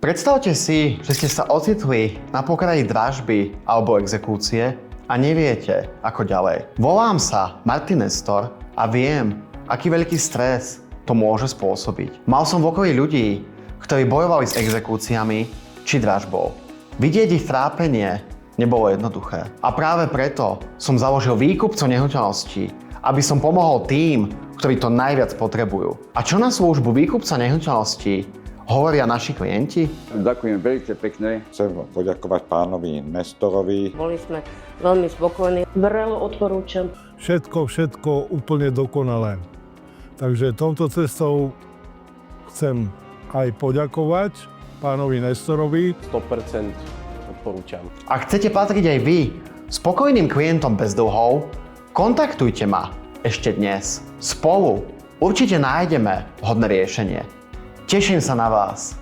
Predstavte si, že ste sa ocitli na pokraji dražby alebo exekúcie a neviete, ako ďalej. Volám sa Martin Nestor a viem, aký veľký stres to môže spôsobiť. Mal som v okolí ľudí, ktorí bojovali s exekúciami či dražbou. Vidieť ich trápenie nebolo jednoduché. A práve preto som založil výkupcu nehnuteľností, aby som pomohol tým, ktorí to najviac potrebujú. A čo na službu výkupca nehnuteľností hovoria naši klienti? Ďakujem veľmi pekne. Chcem poďakovať pánovi Nestorovi. Boli sme veľmi spokojní. Vrelo odporúčam. Všetko úplne dokonalé. Takže touto cestou chcem aj poďakovať pánovi Nestorovi. 100% odporúčam. Ak chcete patriť aj vy spokojným klientom bez dlhov, kontaktujte ma ešte dnes. Spolu určite nájdeme vhodné riešenie. Teším sa na vás.